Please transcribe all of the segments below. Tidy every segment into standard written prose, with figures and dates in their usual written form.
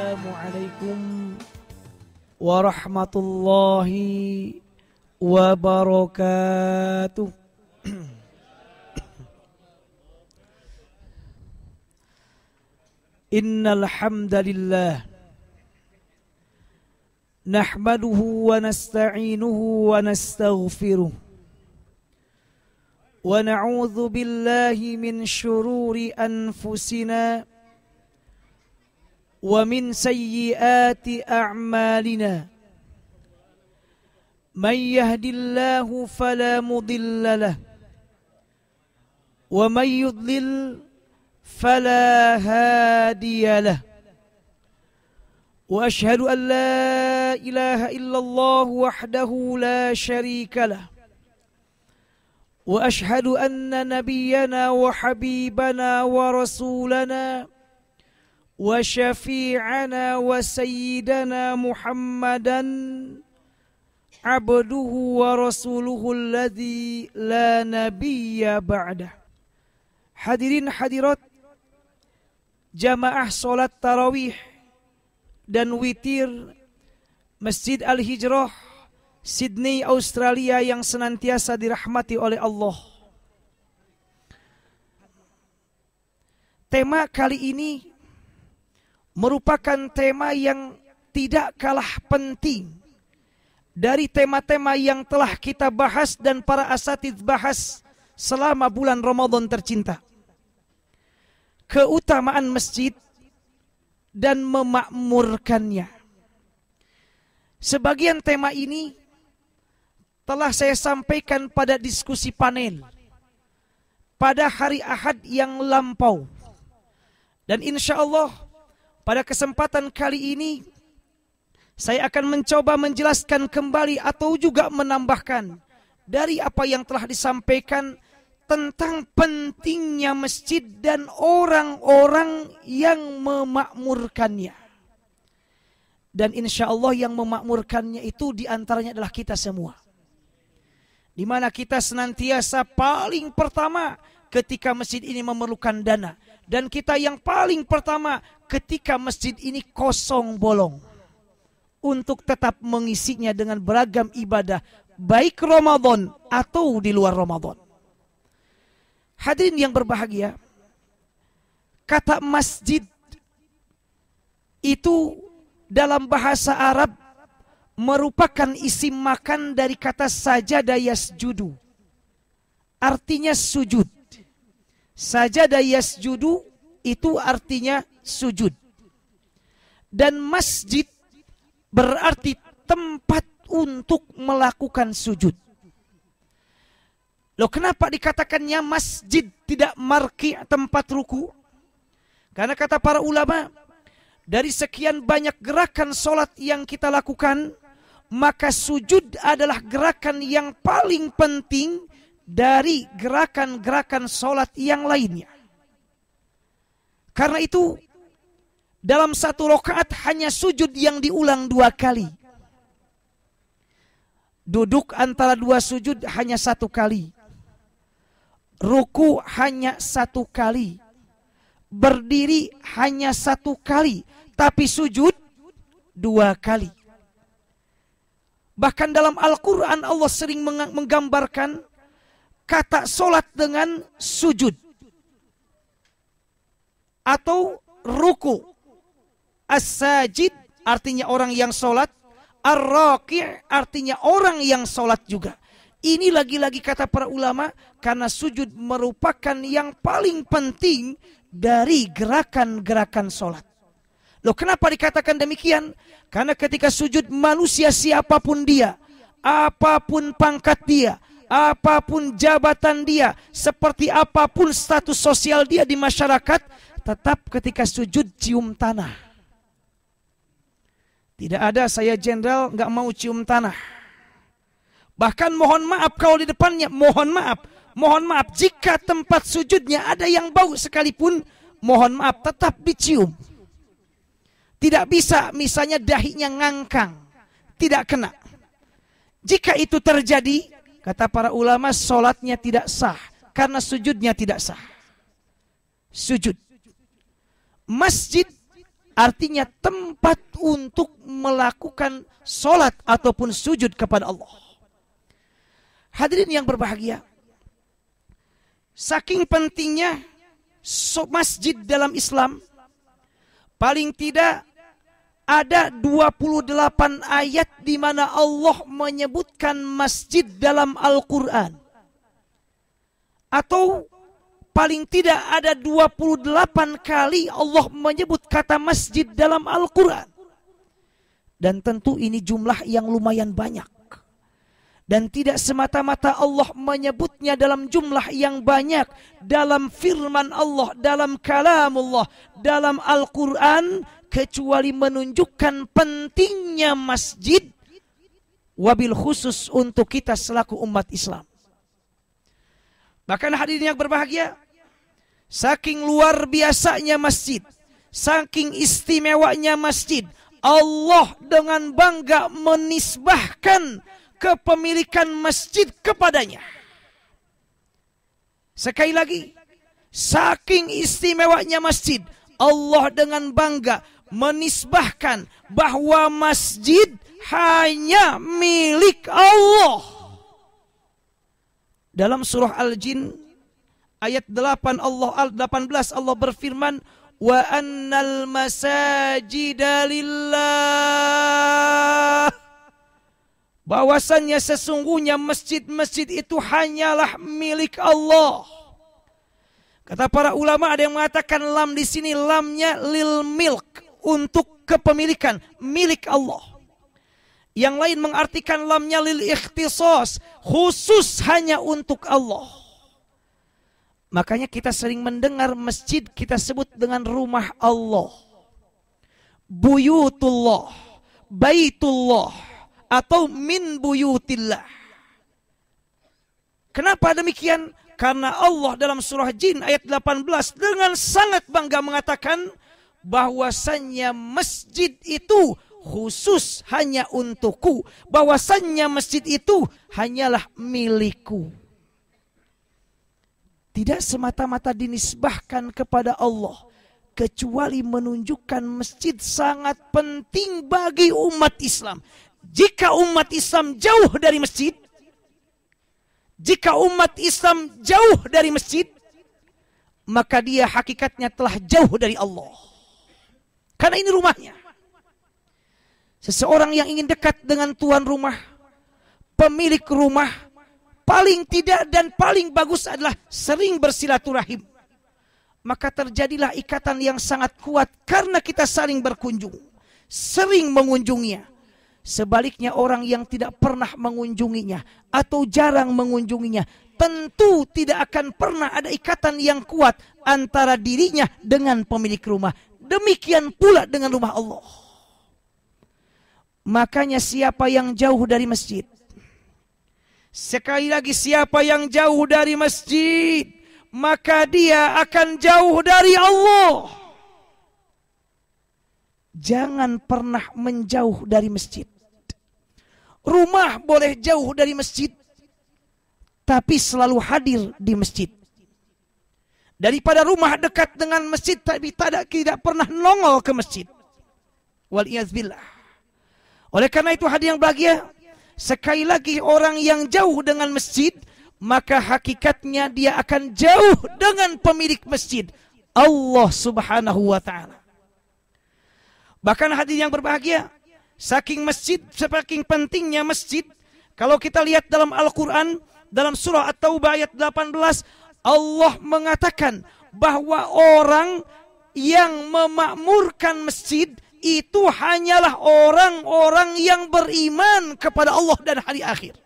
Assalamualaikum warahmatullahi wabarakatuh. Innal hamdalillah nahmaduhu wa nasta'inuhu wa nastaghfiruh wa na'udzu billahi min syururi anfusina wa min sayyiati a'malina. Man yahdillahu fala mudilla lahu wa man yudlil fala hadiya lahu. Wa ashhadu an la ilaha illallah wahdahu la syarika lahu. Wa ashhadu anna nabiyyana wa habibana wa rasulana wa syafi'ana wa sayyidana Muhammadan abduhu wa rasuluhu alladzi la nabiyya ba'dah. Hadirin hadirat jamaah salat tarawih dan witir Masjid Al-Hijrah Sydney, Australia yang senantiasa dirahmati oleh Allah. Tema kali ini merupakan tema yang tidak kalah penting dari tema-tema yang telah kita bahas dan para asatidz bahas selama bulan Ramadan tercinta. Keutamaan masjid dan memakmurkannya. Sebagian tema ini telah saya sampaikan pada diskusi panel pada hari Ahad yang lampau. Dan insya Allah pada kesempatan kali ini saya akan mencoba menjelaskan kembali atau juga menambahkan dari apa yang telah disampaikan tentang pentingnya masjid dan orang-orang yang memakmurkannya. Dan insya Allah yang memakmurkannya itu diantaranya adalah kita semua. Di mana kita senantiasa paling pertama ketika masjid ini memerlukan dana. Dan kita yang paling pertama ketika masjid ini kosong bolong. Untuk tetap mengisinya dengan beragam ibadah. Baik Ramadan atau di luar Ramadan. Hadirin yang berbahagia. Kata masjid itu dalam bahasa Arab merupakan isim makan dari kata sajada yasjudu. Artinya sujud. Sajada yasjudu itu artinya sujud. Dan masjid berarti tempat untuk melakukan sujud. Loh, kenapa dikatakannya masjid tidak marki tempat ruku? Karena kata para ulama, dari sekian banyak gerakan solat yang kita lakukan, maka sujud adalah gerakan yang paling penting dari gerakan-gerakan solat yang lainnya. Karena itu, dalam satu rakaat hanya sujud yang diulang 2 kali. Duduk antara 2 sujud hanya 1 kali. Ruku hanya 1 kali. Berdiri hanya 1 kali. Tapi sujud 2 kali. Bahkan dalam Al-Quran Allah sering menggambarkan kata solat dengan sujud. Atau ruku. As-sajid artinya orang yang solat. Ar-raqi' artinya orang yang solat juga. Ini lagi-lagi kata para ulama, karena sujud merupakan yang paling penting dari gerakan-gerakan solat. Loh, kenapa dikatakan demikian? Karena ketika sujud manusia siapapun dia, apapun pangkat dia, apapun jabatan dia, seperti apapun status sosial dia di masyarakat, tetap ketika sujud cium tanah. Tidak ada saya jenderal nggak mau cium tanah. Bahkan mohon maaf kalau di depannya, mohon maaf jika tempat sujudnya ada yang bau sekalipun, mohon maaf tetap dicium. Tidak bisa misalnya dahinya ngangkang, tidak kena. Jika itu terjadi, kata para ulama, sholatnya tidak sah karena sujudnya tidak sah. Sujud. Masjid artinya tempat untuk melakukan sholat ataupun sujud kepada Allah. Hadirin yang berbahagia, saking pentingnya masjid dalam Islam, paling tidak ada 28 ayat di mana Allah menyebutkan masjid dalam Al-Quran. Atau paling tidak ada 28 kali Allah menyebut kata masjid dalam Al-Quran. Dan tentu ini jumlah yang lumayan banyak. Dan tidak semata-mata Allah menyebutnya dalam jumlah yang banyak. Dalam firman Allah, dalam kalamullah, dalam Al-Quran, kecuali menunjukkan pentingnya masjid, wabil khusus untuk kita selaku umat Islam. Bahkan hadirin yang berbahagia, saking luar biasanya masjid, saking istimewanya masjid, Allah dengan bangga menisbahkan kepemilikan masjid kepadanya. Sekali lagi, saking istimewanya masjid, Allah dengan bangga menisbahkan bahwa masjid hanya milik Allah. Dalam surah Al-Jin ayat 18 Allah berfirman, wa annal masajida lillah, bahwasannya sesungguhnya masjid-masjid itu hanyalah milik Allah. Kata para ulama, ada yang mengatakan lam di sini lamnya lil milk, untuk kepemilikan, milik Allah. Yang lain mengartikan lamnya lil ikhtisas, khusus hanya untuk Allah. Makanya kita sering mendengar masjid kita sebut dengan rumah Allah, buyutullah, baitullah, atau min buyutillah. Kenapa demikian? Karena Allah dalam surah Jin ayat 18 dengan sangat bangga mengatakan bahwasannya masjid itu khusus hanya untukku, bahwasannya masjid itu hanyalah milikku. Tidak semata-mata dinisbahkan kepada Allah, kecuali menunjukkan masjid sangat penting bagi umat Islam. Jika umat Islam jauh dari masjid, jika umat Islam jauh dari masjid, maka dia hakikatnya telah jauh dari Allah. Karena ini rumahnya. Seseorang yang ingin dekat dengan tuan rumah, pemilik rumah, paling tidak dan paling bagus adalah sering bersilaturahim. Maka terjadilah ikatan yang sangat kuat karena kita saling berkunjung, sering mengunjunginya. Sebaliknya orang yang tidak pernah mengunjunginya atau jarang mengunjunginya, tentu tidak akan pernah ada ikatan yang kuat antara dirinya dengan pemilik rumah. Demikian pula dengan rumah Allah. Makanya siapa yang jauh dari masjid, sekali lagi siapa yang jauh dari masjid, maka dia akan jauh dari Allah. Jangan pernah menjauh dari masjid. Rumah boleh jauh dari masjid, tapi selalu hadir di masjid. Daripada rumah dekat dengan masjid tapi tidak pernah nongol ke masjid. Waliyazbillah. Oleh karena itu hadirin yang bahagia, sekali lagi orang yang jauh dengan masjid, maka hakikatnya dia akan jauh dengan pemilik masjid, Allah Subhanahu wa ta'ala. Bahkan hadirin yang berbahagia, saking pentingnya masjid, kalau kita lihat dalam Al-Quran, dalam surah At-Taubah ayat 18, Allah mengatakan bahwa orang yang memakmurkan masjid itu hanyalah orang-orang yang beriman kepada Allah dan hari akhir.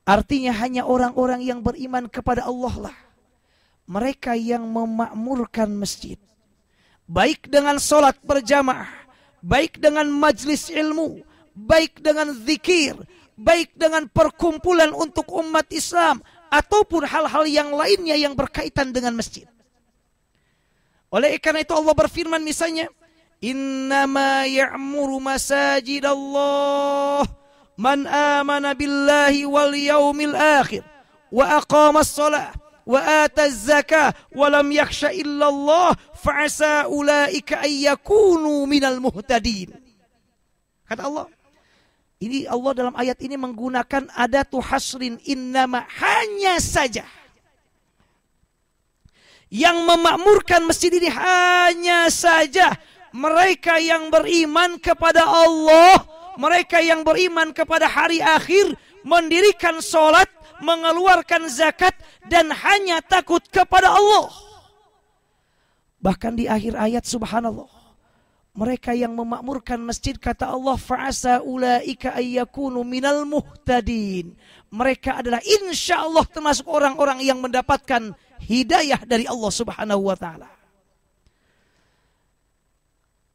Artinya hanya orang-orang yang beriman kepada Allah lah mereka yang memakmurkan masjid. Baik dengan sholat berjamaah, baik dengan majlis ilmu, baik dengan zikir, baik dengan perkumpulan untuk umat Islam, ataupun hal-hal yang lainnya yang berkaitan dengan masjid. Oleh karena itu Allah berfirman misalnya, innama ya'muru masajidallah man amana billahi wal yaumil akhir wa aqamas salah wa ataz zakah wa lam yakhsha illallah fa'asa ulaika ayyakunu minal muhtadin. Kata Allah, ini Allah dalam ayat ini menggunakan adatu hasrin, innama, hanya saja. Yang memakmurkan masjid ini hanya saja mereka yang beriman kepada Allah, mereka yang beriman kepada hari akhir, mendirikan sholat, mengeluarkan zakat, dan hanya takut kepada Allah. Bahkan di akhir ayat, subhanallah, mereka yang memakmurkan masjid, kata Allah, fa'asa ulaika ayyakunu minal muhtadin. Mereka adalah insya Allah termasuk orang-orang yang mendapatkan hidayah dari Allah subhanahu wa ta'ala.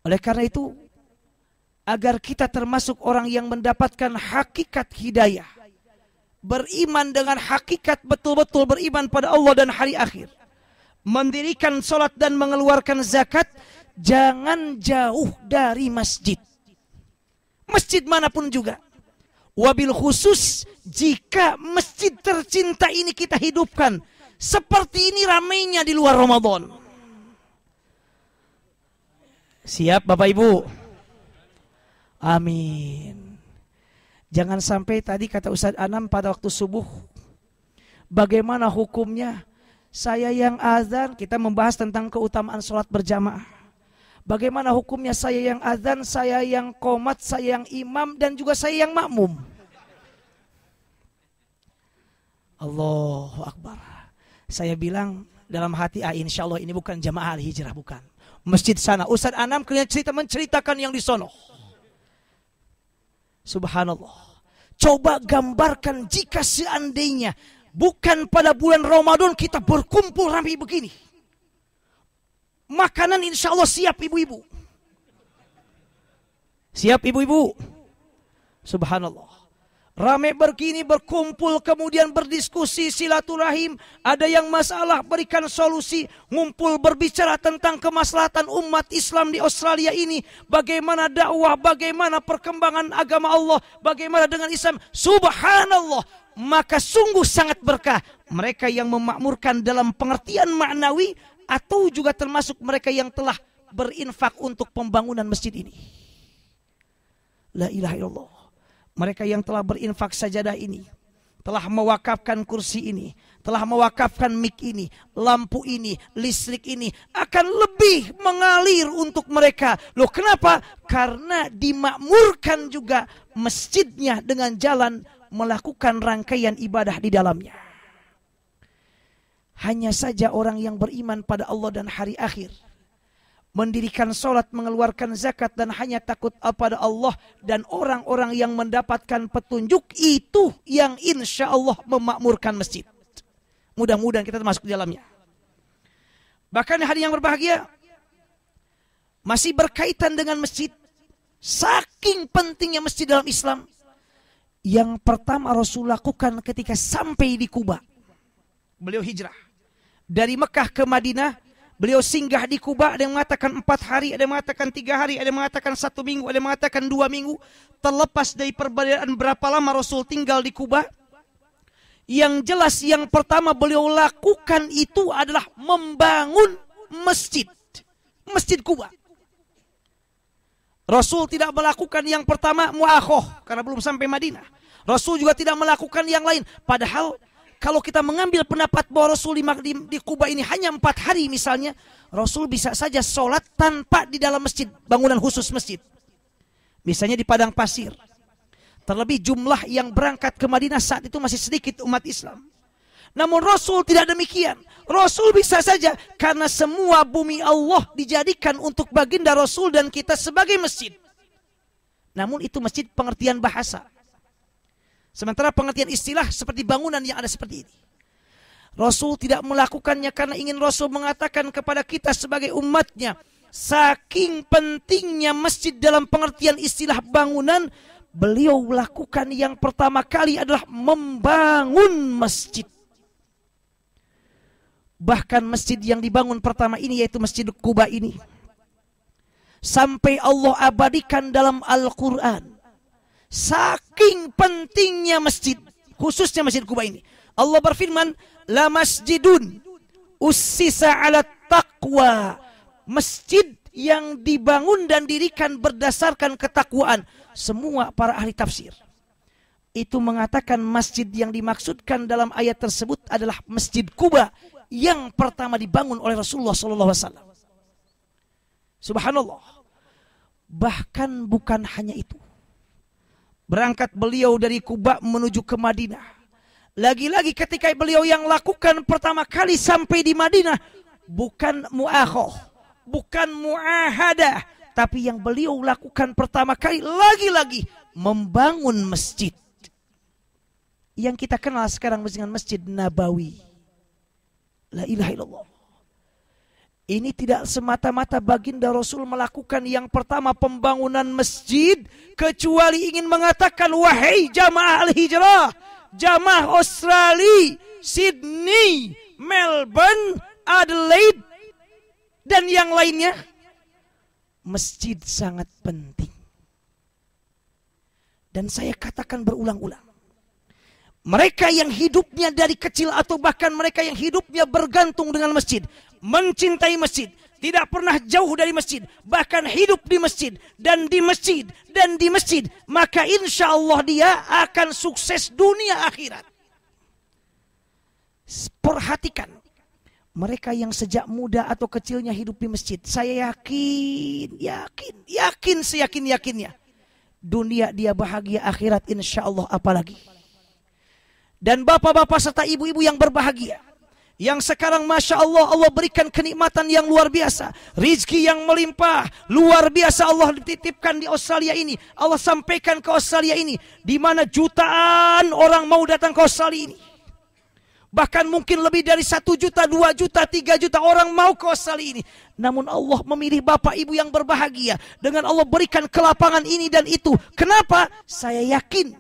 Oleh karena itu, agar kita termasuk orang yang mendapatkan hakikat hidayah, beriman dengan hakikat, betul-betul beriman pada Allah dan hari akhir, mendirikan sholat dan mengeluarkan zakat, jangan jauh dari masjid. Masjid manapun juga. Wabil khusus jika masjid tercinta ini kita hidupkan seperti ini ramainya di luar Ramadan. Siap Bapak Ibu? Amin. Jangan sampai tadi kata Ustaz Anam pada waktu subuh, bagaimana hukumnya saya yang azan, kita membahas tentang keutamaan sholat berjamaah. Bagaimana hukumnya saya yang azan, saya yang qomat, saya yang imam, dan juga saya yang makmum. Allahu Akbar. Saya bilang dalam hati, insya Allah ini bukan jamaah al-hijrah, bukan. Masjid sana, Ustaz Anam menceritakan yang di sono. Subhanallah. Coba gambarkan jika seandainya bukan pada bulan Ramadan kita berkumpul ramai begini. Makanan insya Allah siap ibu-ibu. Siap ibu-ibu. Subhanallah. Ramai begini berkumpul, kemudian berdiskusi, silaturahim. Ada yang masalah, berikan solusi. Ngumpul berbicara tentang kemaslahatan umat Islam di Australia ini. Bagaimana dakwah, bagaimana perkembangan agama Allah, bagaimana dengan Islam. Subhanallah. Maka sungguh sangat berkah. Mereka yang memakmurkan dalam pengertian maknawi, atau juga termasuk mereka yang telah berinfak untuk pembangunan masjid ini. La ilaha illallah. Mereka yang telah berinfak sajadah ini, telah mewakafkan kursi ini, telah mewakafkan mic ini, lampu ini, listrik ini, akan lebih mengalir untuk mereka. Loh kenapa? Karena dimakmurkan juga masjidnya dengan jalan melakukan rangkaian ibadah di dalamnya. Hanya saja orang yang beriman pada Allah dan hari akhir, mendirikan sholat, mengeluarkan zakat, dan hanya takut kepada Allah, dan orang-orang yang mendapatkan petunjuk itu yang insya Allah memakmurkan masjid. Mudah-mudahan kita masuk di dalamnya. Bahkan hari yang berbahagia, masih berkaitan dengan masjid, saking pentingnya masjid dalam Islam. Yang pertama Rasul lakukan ketika sampai di Kuba, beliau hijrah dari Mekah ke Madinah. Beliau singgah di Kuba, ada yang mengatakan 4 hari, ada yang mengatakan 3 hari, ada yang mengatakan 1 minggu, ada yang mengatakan 2 minggu. Terlepas dari perbedaan berapa lama Rasul tinggal di Kuba, yang jelas yang pertama beliau lakukan itu adalah membangun masjid. Masjid Kuba. Rasul tidak melakukan yang pertama muakhoh, karena belum sampai Madinah. Rasul juga tidak melakukan yang lain. Padahal kalau kita mengambil pendapat bahwa Rasul di Kuba ini hanya 4 hari misalnya, Rasul bisa saja sholat tanpa di dalam masjid, bangunan khusus masjid. Misalnya di padang pasir. Terlebih jumlah yang berangkat ke Madinah saat itu masih sedikit umat Islam. Namun Rasul tidak demikian. Rasul bisa saja, karena semua bumi Allah dijadikan untuk baginda Rasul dan kita sebagai masjid. Namun itu masjid pengertian bahasa. Sementara pengertian istilah seperti bangunan yang ada seperti ini. Rasul tidak melakukannya karena ingin Rasul mengatakan kepada kita sebagai umatnya, saking pentingnya masjid dalam pengertian istilah bangunan, beliau lakukan yang pertama kali adalah membangun masjid. Bahkan masjid yang dibangun pertama ini, yaitu Masjid Kuba ini, sampai Allah abadikan dalam Al-Quran. Saking pentingnya masjid, khususnya Masjid Kuba ini, Allah berfirman, la masjidun ussisa ala taqwa. Masjid yang dibangun dan dirikan berdasarkan ketakwaan. Semua para ahli tafsir itu mengatakan masjid yang dimaksudkan dalam ayat tersebut adalah Masjid Quba yang pertama dibangun oleh Rasulullah SAW. Subhanallah. Bahkan bukan hanya itu. Berangkat beliau dari Quba menuju ke Madinah. Lagi-lagi ketika beliau yang lakukan pertama kali sampai di Madinah, bukan mu'akhoh, bukan mu'ahadah, tapi yang beliau lakukan pertama kali lagi-lagi membangun masjid. Yang kita kenal sekarang dengan Masjid Nabawi. La ilaha illallah. Ini tidak semata-mata baginda Rasul melakukan yang pertama pembangunan masjid, kecuali ingin mengatakan, wahai jamaah al-hijrah, jamaah Australia, Sydney, Melbourne, Adelaide, dan yang lainnya, masjid sangat penting. Dan saya katakan berulang-ulang, mereka yang hidupnya dari kecil atau bahkan mereka yang hidupnya bergantung dengan masjid, mencintai masjid, tidak pernah jauh dari masjid, bahkan hidup di masjid dan di masjid dan di masjid, maka insya Allah dia akan sukses dunia akhirat. Perhatikan, mereka yang sejak muda atau kecilnya hidup di masjid, saya yakin seyakin-yakinnya, dunia dia bahagia, akhirat insya Allah apalagi. Dan bapak-bapak serta ibu-ibu yang berbahagia, yang sekarang Masya Allah, Allah berikan kenikmatan yang luar biasa, rizki yang melimpah, luar biasa Allah dititipkan di Australia ini, Allah sampaikan ke Australia ini, di mana jutaan orang mau datang ke Australia ini. Bahkan mungkin lebih dari 1 juta, 2 juta, 3 juta orang mau ke Australia ini. Namun Allah memilih bapak ibu yang berbahagia, dengan Allah berikan kelapangan ini dan itu. Kenapa? Saya yakin,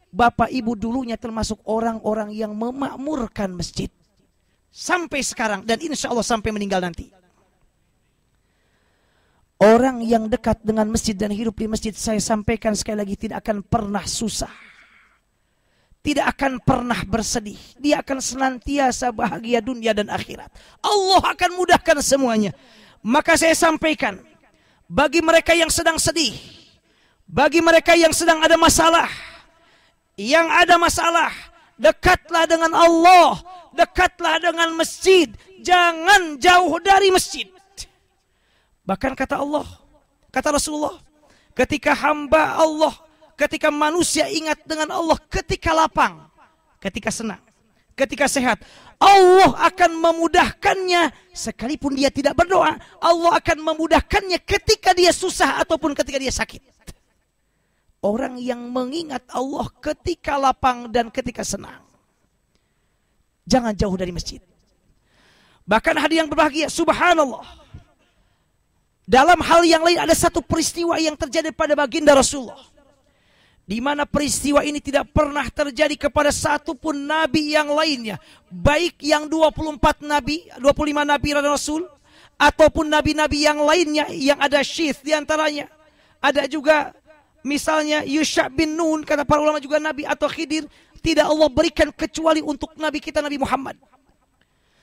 bapak ibu dulunya termasuk orang-orang yang memakmurkan masjid. Sampai sekarang dan insya Allah sampai meninggal nanti. Orang yang dekat dengan masjid dan hidup di masjid, saya sampaikan sekali lagi, tidak akan pernah susah. Tidak akan pernah bersedih. Dia akan senantiasa bahagia dunia dan akhirat. Allah akan mudahkan semuanya. Maka saya sampaikan, bagi mereka yang sedang sedih, bagi mereka yang sedang ada masalah, dekatlah dengan Allah, dekatlah dengan masjid, jangan jauh dari masjid. Bahkan kata Allah, kata Rasulullah, ketika hamba Allah, ketika manusia ingat dengan Allah, ketika lapang, ketika senang, ketika sehat, Allah akan memudahkannya. Sekalipun dia tidak berdoa, Allah akan memudahkannya ketika dia susah ataupun ketika dia sakit. Orang yang mengingat Allah ketika lapang dan ketika senang, jangan jauh dari masjid. Bahkan hadir yang berbahagia, subhanallah, dalam hal yang lain ada satu peristiwa yang terjadi pada baginda Rasulullah, di mana peristiwa ini tidak pernah terjadi kepada satu pun nabi yang lainnya, baik yang 24 nabi, 25 nabi dan rasul, ataupun nabi-nabi yang lainnya yang ada syith di antaranya. Ada juga misalnya Yusha bin Nun, kata para ulama juga nabi, atau Khidir. Tidak Allah berikan kecuali untuk nabi kita, Nabi Muhammad.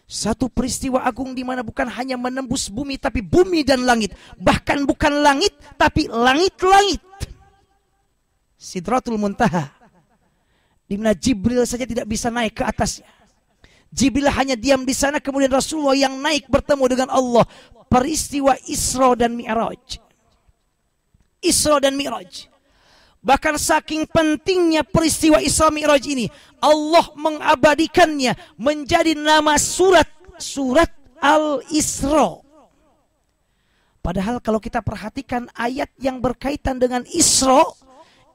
Satu peristiwa agung di mana bukan hanya menembus bumi, tapi bumi dan langit. Bahkan bukan langit, tapi langit-langit. Sidratul Muntaha, di mana Jibril saja tidak bisa naik ke atasnya. Jibril hanya diam di sana, kemudian Rasulullah yang naik bertemu dengan Allah. Peristiwa Isra dan Mi'raj. Isra dan Mi'raj. Bahkan saking pentingnya peristiwa Isra Mi'raj ini, Allah mengabadikannya menjadi nama surat Al-Isra. Padahal kalau kita perhatikan ayat yang berkaitan dengan Isra,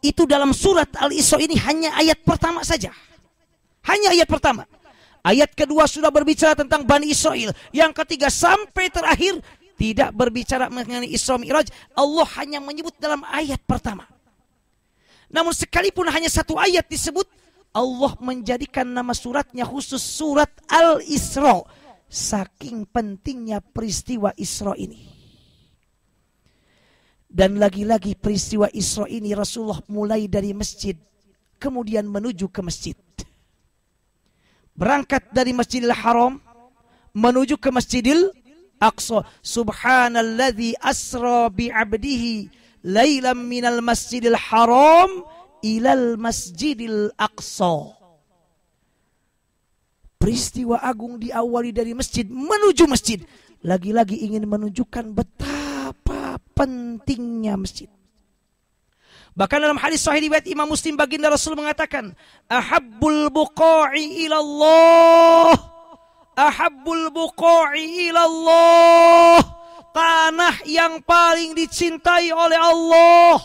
itu dalam surat Al-Isra ini hanya ayat pertama saja. Hanya ayat pertama. Ayat kedua sudah berbicara tentang Bani Israel. Yang ketiga sampai terakhir tidak berbicara mengenai Isra Mi'raj. Allah hanya menyebut dalam ayat pertama. Namun sekalipun hanya satu ayat disebut, Allah menjadikan nama suratnya khusus surat Al-Isra. Saking pentingnya peristiwa Isra ini. Dan lagi-lagi peristiwa Isra ini Rasulullah mulai dari masjid, kemudian menuju ke masjid. berangkat dari Masjidil Haram menuju ke Masjidil Aqsa. Subhanalladzi asra bi'abdihi lailam minal Masjidil Haram ilal Masjidil Aqsa. Peristiwa agung diawali dari masjid menuju masjid. Lagi-lagi ingin menunjukkan betapa pentingnya masjid. Bahkan dalam hadis sahih riwayat Imam Muslim, baginda Rasul mengatakan, ahabbul buqa'i ilallah, ahabbul buqa'i ilallah, tanah yang paling dicintai oleh Allah,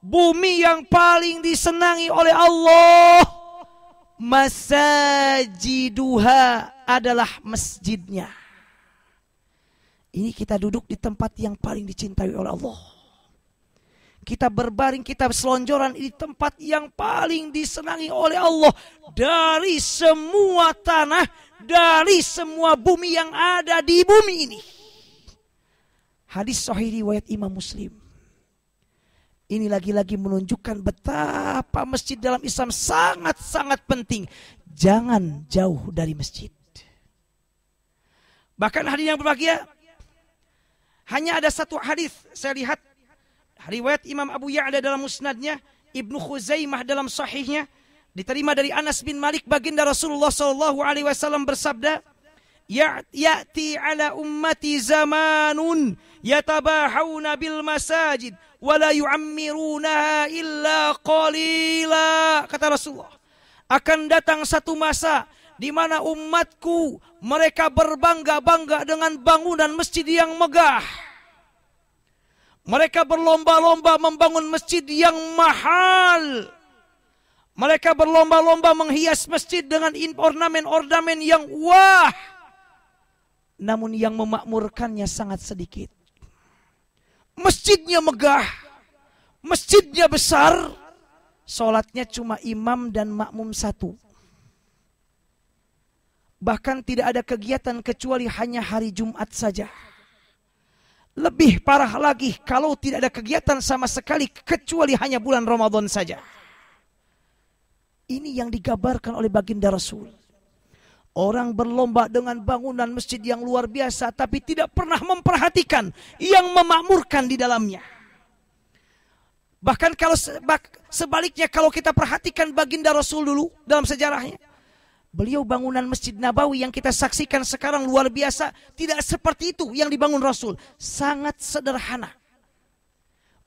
bumi yang paling disenangi oleh Allah, masajiduha, adalah masjidnya. Ini kita duduk di tempat yang paling dicintai oleh Allah. Kita berbaring, kita selonjoran di tempat yang paling disenangi oleh Allah. Dari semua tanah, dari semua bumi yang ada di bumi ini. Hadis sahih riwayat Imam Muslim. Ini lagi-lagi menunjukkan betapa masjid dalam Islam sangat-sangat penting. Jangan jauh dari masjid. Bahkan hadis yang berbahagia, hanya ada satu hadis saya lihat, riwayat Imam Abu Ya'la dalam musnadnya, Ibnu Khuzaimah dalam sahihnya, diterima dari Anas bin Malik, baginda Rasulullah SAW bersabda, ya'ti ala ummati zamanun yatabahawna bil masajid wala yu'ammirunaha illa qalila. Kata Rasulullah, akan datang satu masa di mana umatku mereka berbangga-bangga dengan bangunan masjid yang megah. Mereka berlomba-lomba membangun masjid yang mahal. Mereka berlomba-lomba menghias masjid dengan ornamen-ornamen yang wah. Namun yang memakmurkannya sangat sedikit. Masjidnya megah, masjidnya besar, sholatnya cuma imam dan makmum satu. Bahkan tidak ada kegiatan kecuali hanya hari Jumat saja. Lebih parah lagi kalau tidak ada kegiatan sama sekali kecuali hanya bulan Ramadan saja. Ini yang digambarkan oleh baginda Rasul. Orang berlomba dengan bangunan masjid yang luar biasa, tapi tidak pernah memperhatikan yang memakmurkan di dalamnya. Bahkan kalau sebaliknya, kalau kita perhatikan baginda Rasul dulu dalam sejarahnya, beliau bangunan Masjid Nabawi yang kita saksikan sekarang luar biasa, tidak seperti itu yang dibangun Rasul. Sangat sederhana.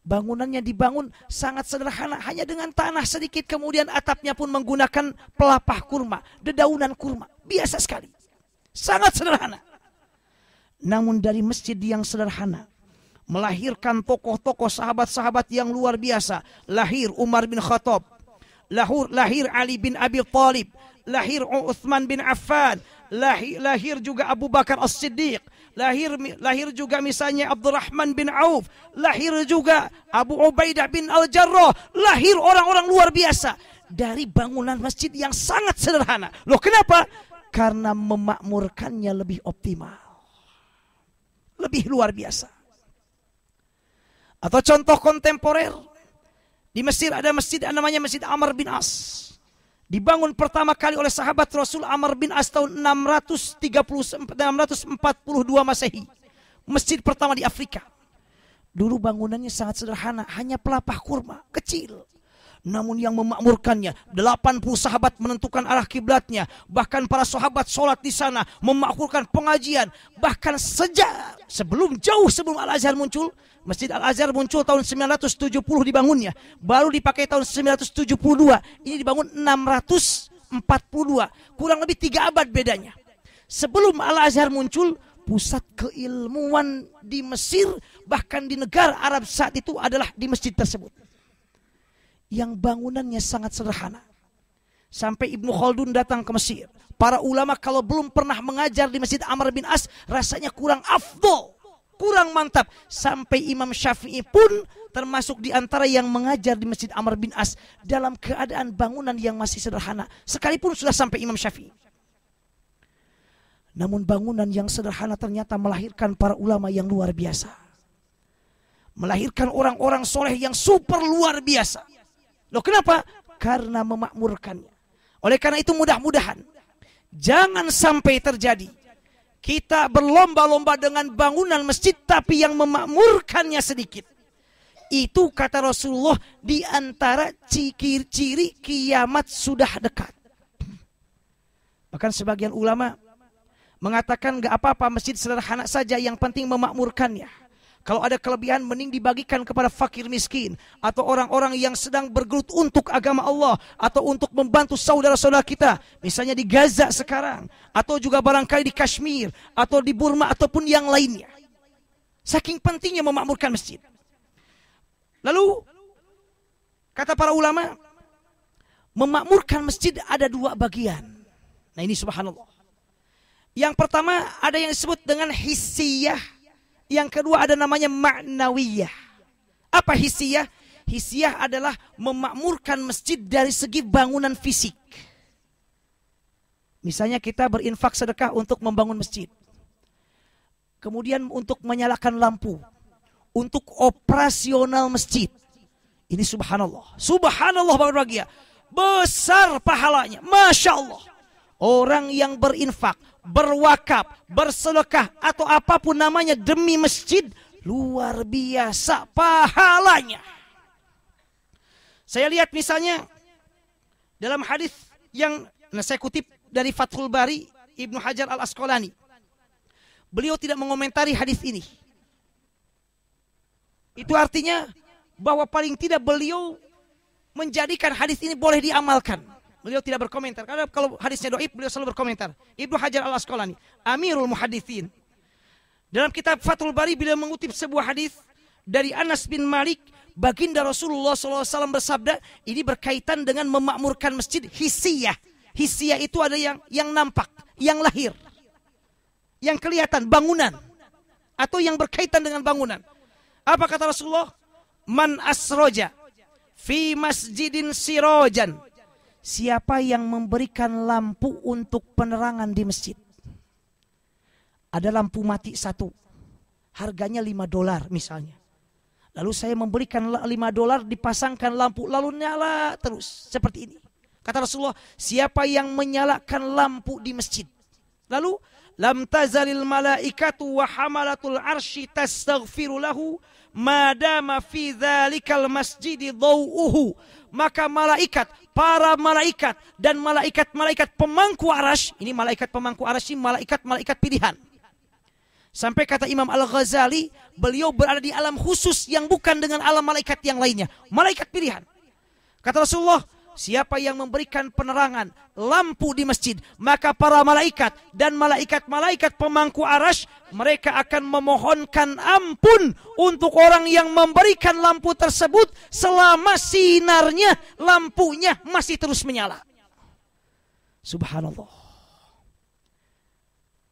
Bangunannya dibangun sangat sederhana, hanya dengan tanah sedikit, kemudian atapnya pun menggunakan pelepah kurma, dedaunan kurma. Biasa sekali. Sangat sederhana. Namun dari masjid yang sederhana melahirkan tokoh-tokoh sahabat-sahabat yang luar biasa. Lahir Umar bin Khattab, lahir Ali bin Abi Thalib, lahir Uthman bin Affan, lahir juga Abu Bakar As-Siddiq, lahir juga misalnya Abdurrahman bin Auf, lahir juga Abu Ubaidah bin Al-Jarrah, lahir orang-orang luar biasa dari bangunan masjid yang sangat sederhana. Loh, kenapa? Karena memakmurkannya lebih optimal, lebih luar biasa. Atau contoh kontemporer, di Mesir ada masjid namanya Masjid Amr bin As. Dibangun pertama kali oleh sahabat Rasul Amr bin As tahun 642 Masehi. Masjid pertama di Afrika. Dulu bangunannya sangat sederhana, hanya pelepah kurma, kecil. Namun yang memakmurkannya, 80 sahabat menentukan arah kiblatnya. Bahkan para sahabat sholat di sana, memakmurkan pengajian. Bahkan jauh sebelum Al-Azhar muncul, Masjid Al-Azhar muncul tahun 970 dibangunnya. Baru dipakai tahun 972. Ini dibangun 642. Kurang lebih 3 abad bedanya. Sebelum Al-Azhar muncul, pusat keilmuan di Mesir, bahkan di negara Arab saat itu adalah di masjid tersebut. Yang bangunannya sangat sederhana. Sampai Ibnu Khaldun datang ke Mesir. Para ulama kalau belum pernah mengajar di Masjid Amr bin As, rasanya kurang afdol, kurang mantap. Sampai Imam Syafi'i pun termasuk di antara yang mengajar di Masjid Amr bin As dalam keadaan bangunan yang masih sederhana. Sekalipun sudah sampai Imam Syafi'i. Namun bangunan yang sederhana ternyata melahirkan para ulama yang luar biasa. Melahirkan orang-orang soleh yang super luar biasa. Loh, kenapa? Karena memakmurkannya. Oleh karena itu mudah-mudahan Jangan sampai terjadi kita berlomba-lomba dengan bangunan masjid tapi yang memakmurkannya sedikit. Itu kata Rasulullah di antara ciri-ciri kiamat sudah dekat. Bahkan sebagian ulama mengatakan gak apa-apa masjid sederhana saja, yang penting memakmurkannya. Kalau ada kelebihan mending dibagikan kepada fakir miskin atau orang-orang yang sedang bergelut untuk agama Allah atau untuk membantu saudara-saudara kita. Misalnya di Gaza sekarang atau juga barangkali di Kashmir atau di Burma ataupun yang lainnya. Saking pentingnya memakmurkan masjid. Lalu kata para ulama, memakmurkan masjid ada dua bagian. Nah ini subhanallah. Yang pertama ada yang disebut dengan hissiyah. Yang kedua ada namanya ma'nawiyah. Apa hissiyah? Hissiyah adalah memakmurkan masjid dari segi bangunan fisik. Misalnya kita berinfak sedekah untuk membangun masjid. Kemudian untuk menyalakan lampu. Untuk operasional masjid. Ini subhanallah. Subhanallah bahagia. Besar pahalanya. Masya Allah. Orang yang berinfak, berwakaf, bersedekah atau apapun namanya demi masjid, luar biasa pahalanya. Saya lihat misalnya dalam hadis yang saya kutip dari Fathul Bari Ibnu Hajar Al-Asqalani. Beliau tidak mengomentari hadis ini. Itu artinya bahwa paling tidak beliau menjadikan hadis ini boleh diamalkan. Beliau tidak berkomentar. Karena kalau hadisnya dhaif, beliau selalu berkomentar. Ibnu Hajar Al-Asqalani, Amirul Muhaditsin. Dalam kitab Fathul Bari, beliau mengutip sebuah hadis dari Anas bin Malik. Baginda Rasulullah SAW bersabda, ini berkaitan dengan memakmurkan masjid hissiyah. Hissiyah itu ada yang nampak, yang lahir. Yang kelihatan, bangunan. Atau yang berkaitan dengan bangunan. Apa kata Rasulullah? Man asroja fi masjidin sirojan. Siapa yang memberikan lampu untuk penerangan di masjid. Ada lampu mati satu. Harganya $5 misalnya. Lalu saya memberikan $5 dipasangkan lampu. Lalu nyala terus. Seperti ini. Kata Rasulullah, siapa yang menyalakan lampu di masjid. Lalu, lam tazalil malaikatu wa hamalatul arsy tastaghfiru lahu madama fi dzalikal masjidi dhau'uhu. Maka malaikat, para malaikat dan malaikat-malaikat pemangku arasy, ini malaikat pemangku arasy, malaikat-malaikat pilihan. Sampai kata Imam Al-Ghazali, beliau berada di alam khusus yang bukan dengan alam malaikat yang lainnya. Malaikat pilihan. Kata Rasulullah, siapa yang memberikan penerangan lampu di masjid, maka para malaikat dan malaikat-malaikat pemangku arasy, mereka akan memohonkan ampun untuk orang yang memberikan lampu tersebut selama sinarnya, lampunya masih terus menyala. Subhanallah.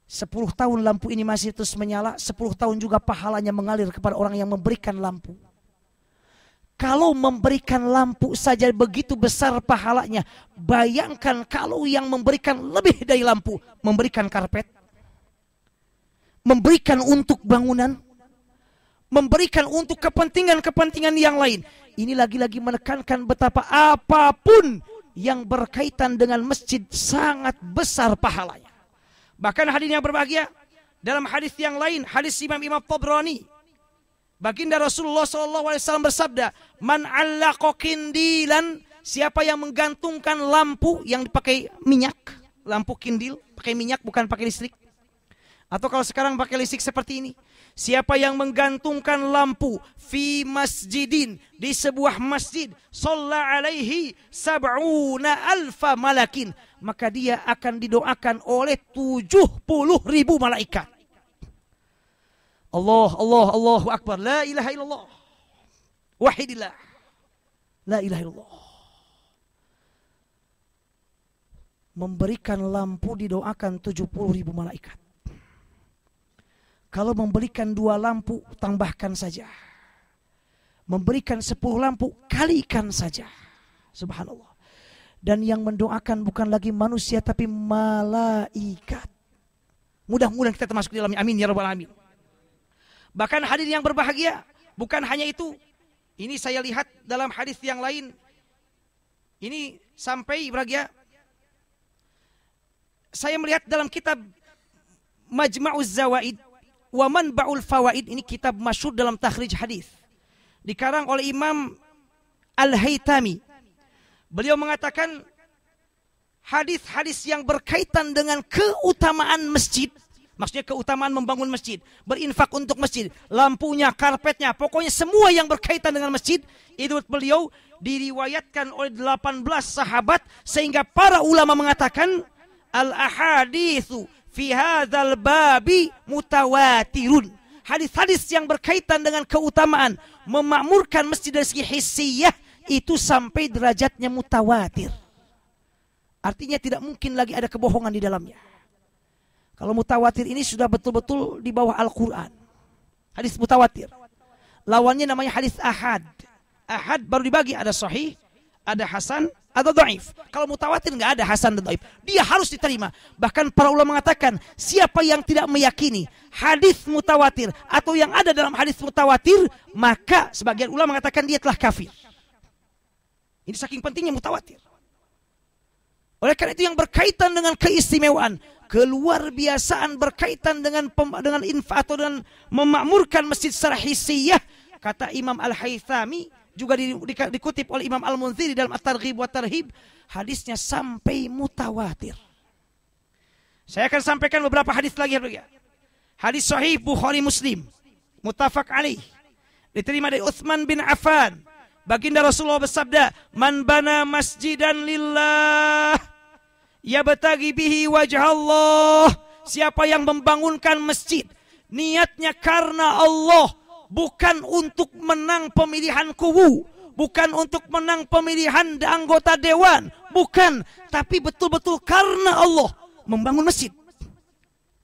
10 tahun lampu ini masih terus menyala, 10 tahun juga pahalanya mengalir kepada orang yang memberikan lampu. Kalau memberikan lampu saja begitu besar pahalanya, bayangkan kalau yang memberikan lebih dari lampu, memberikan karpet, memberikan untuk bangunan, memberikan untuk kepentingan-kepentingan yang lain. Ini lagi-lagi menekankan betapa apapun yang berkaitan dengan masjid sangat besar pahalanya. Bahkan hadirin yang berbahagia, dalam hadis yang lain, hadis Imam Tabrani, baginda Rasulullah SAW bersabda, man allaqa kindilan, siapa yang menggantungkan lampu yang dipakai minyak, lampu kindil, pakai minyak bukan pakai listrik. Atau kalau sekarang pakai listrik seperti ini. Siapa yang menggantungkan lampu fi masjidin, di sebuah masjid, shalla alaihi sab'una alfa malakin, maka dia akan didoakan oleh 70.000 malaikat. Allahu Akbar. La ilaha illallah. Wahidillah. La ilaha illallah. Memberikan lampu didoakan 70.000 malaikat. Kalau memberikan 2 lampu, tambahkan saja. Memberikan 10 lampu, kalikan saja. Subhanallah. Dan yang mendoakan bukan lagi manusia, tapi malaikat. Mudah-mudahan kita termasuk di dalamnya. Amin ya rabbal alamin. Bahkan hadirin yang berbahagia, bukan hanya itu. Ini saya lihat dalam hadis yang lain. Ini sampai berbahagia. saya melihat dalam kitab Majma'uz Zawaid wa Manba'ul Fawaid, ini kitab masyhur dalam takhrij hadis, dikarang oleh Imam Al-Haytami. Beliau mengatakan hadis-hadis yang berkaitan dengan keutamaan masjid, maksudnya keutamaan membangun masjid, berinfak untuk masjid, lampunya, karpetnya, pokoknya semua yang berkaitan dengan masjid, itu beliau diriwayatkan oleh 18 sahabat, sehingga para ulama mengatakan al-ahaditsu fi hadzal babi mutawatirun. Hadis-hadis yang berkaitan dengan keutamaan memakmurkan masjid dari segi hissiyah itu sampai derajatnya mutawatir. Artinya tidak mungkin lagi ada kebohongan di dalamnya. Kalau mutawatir ini sudah betul-betul di bawah Al-Quran. Hadis mutawatir. Lawannya namanya hadis ahad. Ahad baru dibagi, ada sahih, ada hasan, ada dhaif. Kalau mutawatir nggak ada hasan dan dhaif. Dia harus diterima. Bahkan para ulama mengatakan, siapa yang tidak meyakini hadis mutawatir atau yang ada dalam hadis mutawatir, maka sebagian ulama mengatakan dia telah kafir. Ini saking pentingnya mutawatir. Oleh karena itu yang berkaitan dengan keistimewaan, keluar biasaan berkaitan dengan infak atau dengan memakmurkan masjid secara hissiyah, kata Imam Al-Haythami, juga dikutip oleh Imam Al-Munziri dalam At-Targhib wa Tarhib, hadisnya sampai mutawatir. Saya akan sampaikan beberapa hadis lagi. Hadis sahih Bukhari Muslim, muttafaq alaih, diterima dari Utsman bin Affan. Baginda Rasulullah bersabda, "Man bana masjidan lillah yabtaghi bihi wajah Allah." Siapa yang membangunkan masjid niatnya karena Allah, bukan untuk menang pemilihan kubu, bukan untuk menang pemilihan anggota dewan, bukan, tapi betul-betul karena Allah membangun masjid.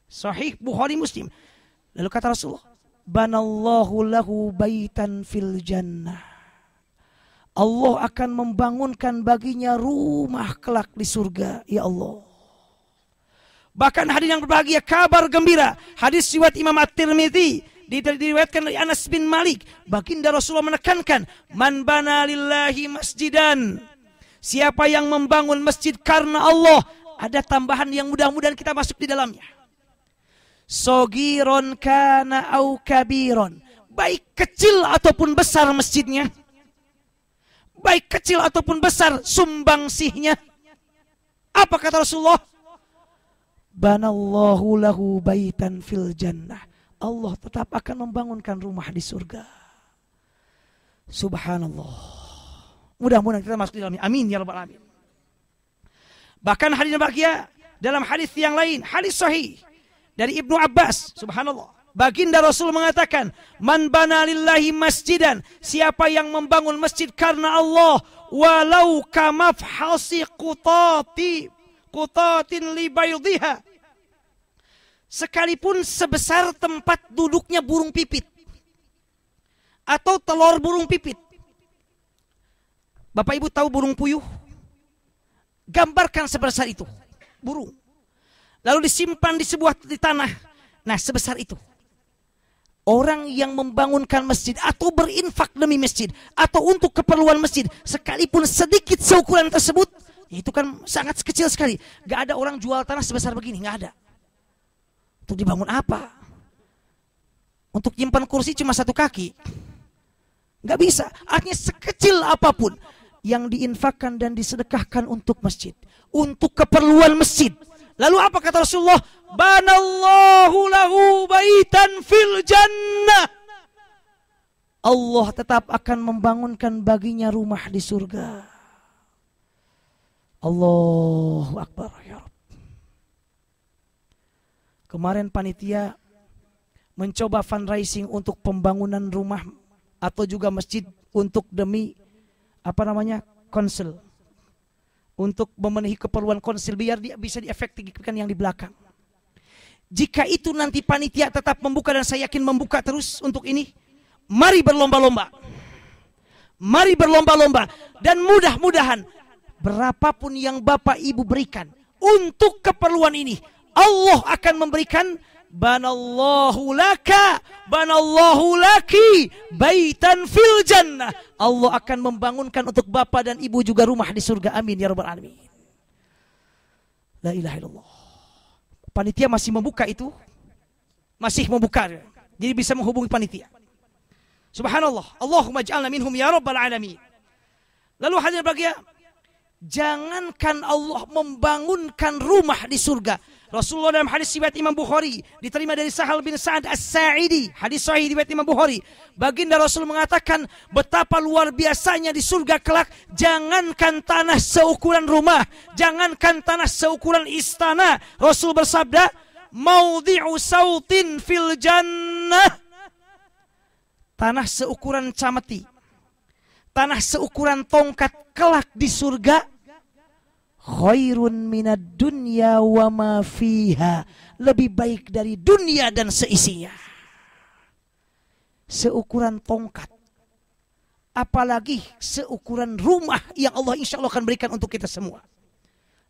Sahih Bukhari Muslim. Lalu kata Rasulullah, "Banallahu lahu baitan fil jannah." Allah akan membangunkan baginya rumah kelak di surga. Ya Allah. Bahkan hadis yang berbahagia, kabar gembira. Hadis riwayat Imam At-Tirmidzi, diriwayatkan dari Anas bin Malik. Baginda Rasulullah menekankan, "Man bana lillahi masjidan." Siapa yang membangun masjid karena Allah, ada tambahan yang mudah-mudahan kita masuk di dalamnya. Sogiron kana au kabiron. Baik kecil ataupun besar masjidnya, baik kecil ataupun besar sumbangsihnya. Apa kata Rasulullah? Banallahu lahu baitan fil jannah. Allah tetap akan membangunkan rumah di surga. Subhanallah. Mudah-mudahan kita masuk di dalamnya. Amin ya rabbal alamin. Bahkan hadis yang bahagia dalam hadis yang lain, hadis sahih dari Ibnu Abbas. Subhanallah. Baginda Rasul mengatakan, "Man bana lillahi masjidan." Siapa yang membangun masjid karena Allah, walau kamafhasi qutatin li baydhiha. Sekalipun sebesar tempat duduknya burung pipit atau telur burung pipit. Bapak Ibu tahu burung puyuh? Gambarkan sebesar itu burung. Lalu disimpan di tanah. Nah, sebesar itu. Orang yang membangunkan masjid atau berinfak demi masjid atau untuk keperluan masjid, sekalipun sedikit seukuran tersebut, itu kan sangat kecil sekali. Gak ada orang jual tanah sebesar begini, gak ada. Untuk dibangun apa? Untuk nyimpan kursi cuma 1 kaki, gak bisa. Artinya sekecil apapun yang diinfakkan dan disedekahkan untuk masjid, untuk keperluan masjid. Lalu apa kata Rasulullah? Banallahu lahu baitan fil jannah. Allah tetap akan membangunkan baginya rumah di surga. Allahu Akbar ya Rabb. Kemarin panitia mencoba fundraising untuk pembangunan rumah atau juga masjid untuk demi konsil. Untuk memenuhi keperluan konsil biar dia bisa diefektifkan yang di belakang. Jika itu nanti panitia tetap membuka, dan saya yakin membuka terus untuk ini, mari berlomba-lomba. Mari berlomba-lomba. Dan mudah-mudahan berapapun yang Bapak Ibu berikan untuk keperluan ini, Allah akan memberikan banallahu laka, banallahu laki, baitan fil jannah. Allah akan membangunkan untuk Bapak dan Ibu juga rumah di surga. Amin ya rabbal alamin. La ilaha illallah. panitia masih membuka itu. Masih membuka. Jadi bisa menghubungi panitia. Subhanallah. Allahumma ja'alna minhum ya rabbal alamin. Lalu hadirin berbahagia, jangankan Allah membangunkan rumah di surga. Rasulullah dalam hadis riwayat Imam Bukhari diterima dari Sahal bin Sa'ad As-Sa'idi, hadis sahih riwayat Imam Bukhari. Baginda Rasul mengatakan betapa luar biasanya di surga kelak. Jangankan tanah seukuran rumah, jangankan tanah seukuran istana. Rasul bersabda, maudhi'u sautin fil jannah. Tanah seukuran cameti, tanah seukuran tongkat kelak di surga, khairun minad dunya wa ma fiha, lebih baik dari dunia dan seisinya. Seukuran tongkat, apalagi seukuran rumah yang Allah insya Allah akan berikan untuk kita semua.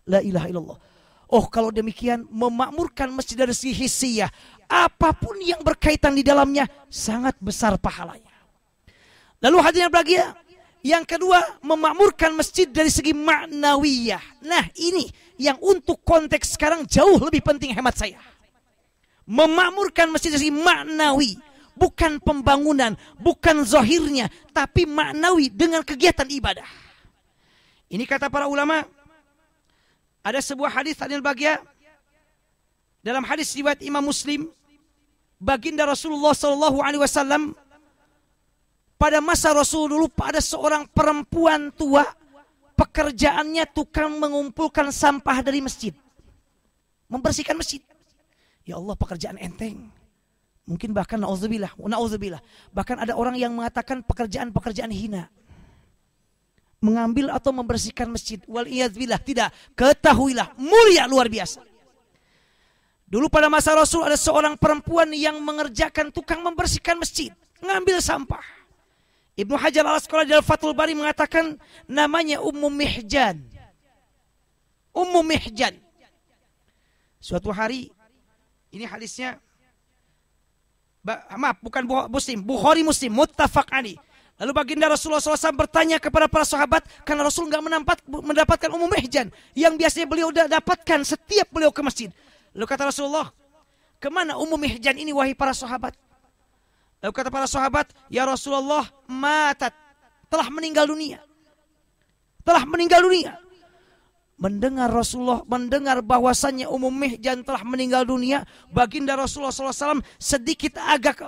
La ilaha illallah. Oh, kalau demikian memakmurkan masjid dari segi hissiyah, apapun yang berkaitan di dalamnya sangat besar pahalanya. Lalu hadirin berbahagia, yang kedua, memakmurkan masjid dari segi maknawiyah. Nah, ini yang untuk konteks sekarang jauh lebih penting hemat saya. Memakmurkan masjid dari segi maknawi, bukan pembangunan, bukan zahirnya, tapi maknawi dengan kegiatan ibadah. Ini kata para ulama. Ada sebuah hadis hadirin berbahagia, dalam hadis riwayat Imam Muslim, baginda Rasulullah SAW, pada masa Rasul dulu ada seorang perempuan tua, pekerjaannya tukang mengumpulkan sampah dari masjid, membersihkan masjid. Ya Allah, pekerjaan enteng. Mungkin bahkan na'udzubillah, bahkan ada orang yang mengatakan pekerjaan-pekerjaan hina. Mengambil atau membersihkan masjid. Wal'iyadzubillah, tidak. Ketahuilah, mulia luar biasa. Dulu pada masa Rasul ada seorang perempuan yang mengerjakan tukang membersihkan masjid, ngambil sampah. Ibnu Hajar al-Asqalani dalam Fathul Bari mengatakan namanya Ummu Mihjan. Ummu Mihjan. Suatu hari, ini hadisnya, maaf, bukan Muslim, Bukhari Muslim, muttafaq alaih. Lalu baginda Rasulullah SAW bertanya kepada para sahabat, karena Rasul nggak mendapatkan Ummu Mihjan yang biasanya beliau dapatkan setiap beliau ke masjid. Lalu kata Rasulullah, kemana Ummu Mihjan ini wahai para sahabat? Lalu kata para sahabat, ya Rasulullah, matat, telah meninggal dunia. Telah meninggal dunia. Mendengar Rasulullah, mendengar bahwasannya Ummu Mihjan telah meninggal dunia, baginda Rasulullah SAW sedikit agak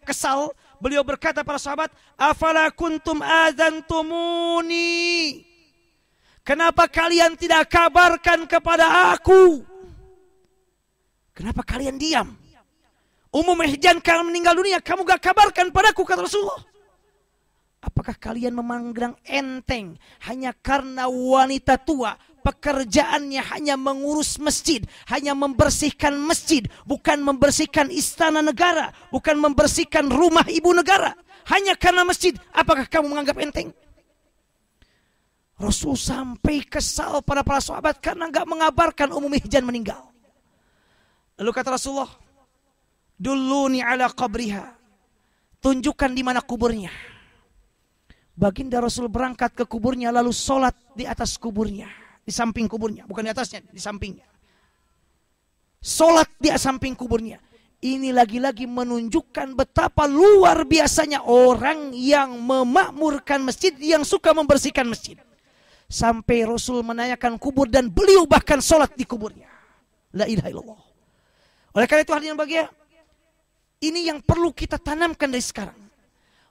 kesal. Beliau berkata para sahabat, afala kuntum adzantumuni, kenapa kalian tidak kabarkan kepada aku? Kenapa kalian diam? Ummu Mihjan kalau meninggal dunia, kamu gak kabarkan padaku, kata Rasulullah. Apakah kalian memandang enteng hanya karena wanita tua, pekerjaannya hanya mengurus masjid, hanya membersihkan masjid, bukan membersihkan istana negara, bukan membersihkan rumah ibu negara, hanya karena masjid? Apakah kamu menganggap enteng? Rasul sampai kesal pada para sahabat karena gak mengabarkan Ummu Mihjan meninggal. Lalu kata Rasulullah, dulluni ala qabriha, tunjukkan di mana kuburnya. Baginda Rasul berangkat ke kuburnya, lalu sholat di atas kuburnya, di samping kuburnya, bukan di atasnya, di sampingnya. Sholat di samping kuburnya. Ini lagi-lagi menunjukkan betapa luar biasanya orang yang memakmurkan masjid, yang suka membersihkan masjid. Sampai Rasul menanyakan kubur dan beliau bahkan sholat di kuburnya. La ilaha illallah. Oleh karena itu hadirin bahagia, ini yang perlu kita tanamkan dari sekarang.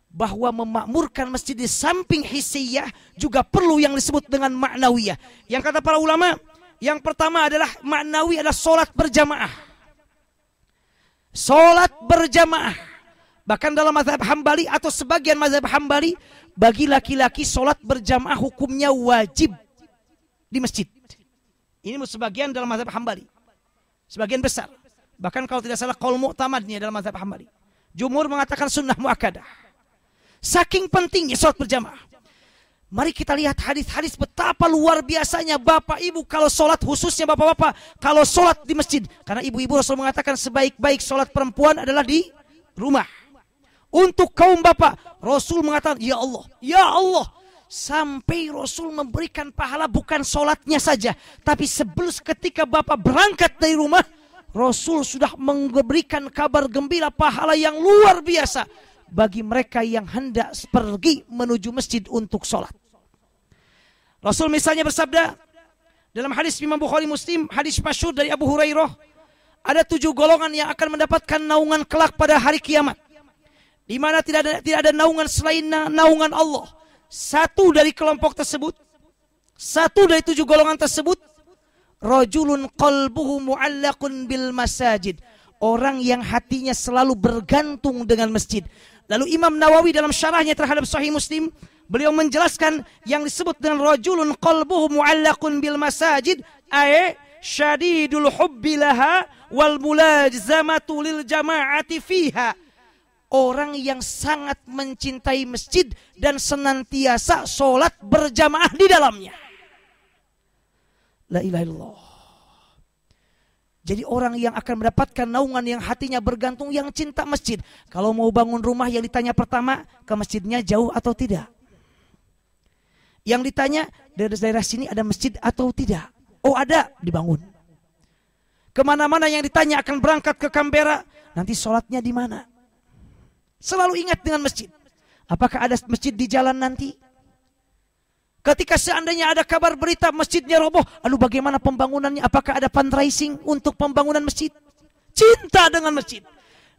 Bahwa memakmurkan masjid di samping hissiyah juga perlu yang disebut dengan maknawiyah. Yang kata para ulama, yang pertama adalah maknawi adalah sholat berjamaah. Sholat berjamaah. Bahkan dalam mazhab Hambali atau sebagian mazhab Hambali, bagi laki-laki sholat berjamaah hukumnya wajib di masjid. Ini sebagian dalam mazhab Hambali. Sebagian besar. Bahkan kalau tidak salah qaul mu'tamadnya dalam mazhab Hambali. Jumhur mengatakan sunnah muakkadah. Saking pentingnya sholat berjamaah. Mari kita lihat hadis-hadis betapa luar biasanya bapak ibu kalau sholat, khususnya bapak-bapak kalau sholat di masjid. Karena ibu-ibu Rasul mengatakan sebaik-baik sholat perempuan adalah di rumah. Untuk kaum bapak, Rasul mengatakan, ya Allah, ya Allah. Sampai Rasul memberikan pahala bukan sholatnya saja, tapi sebelum ketika bapak berangkat dari rumah, Rasul sudah memberikan kabar gembira pahala yang luar biasa bagi mereka yang hendak pergi menuju masjid untuk sholat. Rasul misalnya bersabda dalam hadis Imam Bukhari Muslim, hadis masyhur dari Abu Hurairah, ada 7 golongan yang akan mendapatkan naungan kelak pada hari kiamat, di mana tidak ada naungan selain naungan Allah. Satu dari kelompok tersebut, satu dari 7 golongan tersebut, rajulun qalbuhu mu'allaqun bil masajid, orang yang hatinya selalu bergantung dengan masjid. Lalu Imam Nawawi dalam syarahnya terhadap Sahih Muslim, beliau menjelaskan yang disebut dengan rajulun qalbuhu mu'allaqun bil masajid ay syadidul hubbi laha wal mulazamatu lil jama'ati fiha. Orang yang sangat mencintai masjid dan senantiasa sholat berjamaah di dalamnya. La ilaha illallah. Jadi orang yang akan mendapatkan naungan yang hatinya bergantung, yang cinta masjid. Kalau mau bangun rumah yang ditanya pertama, ke masjidnya jauh atau tidak? Yang ditanya, dari daerah sini ada masjid atau tidak? Oh ada, dibangun. Kemana-mana yang ditanya akan berangkat ke Canberra, nanti sholatnya di mana? Selalu ingat dengan masjid. Apakah ada masjid di jalan nanti? Ketika seandainya ada kabar berita masjidnya roboh, lalu bagaimana pembangunannya? Apakah ada fundraising untuk pembangunan masjid? Cinta dengan masjid.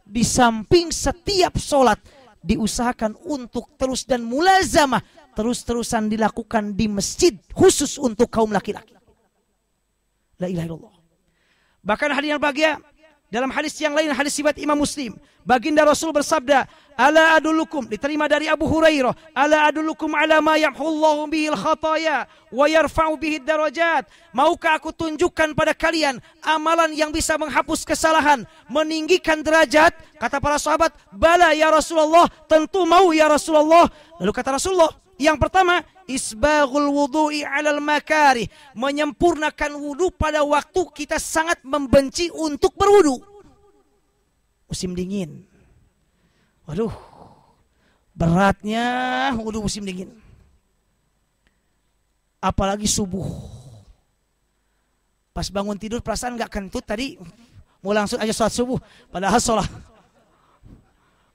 Di samping setiap sholat, diusahakan untuk terus dan mulazamah, terus-terusan dilakukan di masjid, khusus untuk kaum laki-laki. La ilaha illallah. Bahkan hadis yang bahagia, dalam hadis yang lain, hadis riwayat Imam Muslim, baginda Rasul bersabda, ala adullukum, diterima dari Abu Hurairah, ala adullukum ala ma yamhullahu bihil khataya wa yarfa'u bihid darajat. Maukah aku tunjukkan pada kalian amalan yang bisa menghapus kesalahan, meninggikan derajat? Kata para sahabat, bala ya Rasulullah, tentu mau ya Rasulullah. Lalu kata Rasulullah, yang pertama, isbaghul wudu'i 'alal makarih, menyempurnakan wudu pada waktu kita sangat membenci untuk berwudu. Musim dingin. Waduh, beratnya wudu musim dingin. Apalagi subuh. Pas bangun tidur perasaan nggak kentut tadi, mau langsung aja sholat subuh. Padahal sholat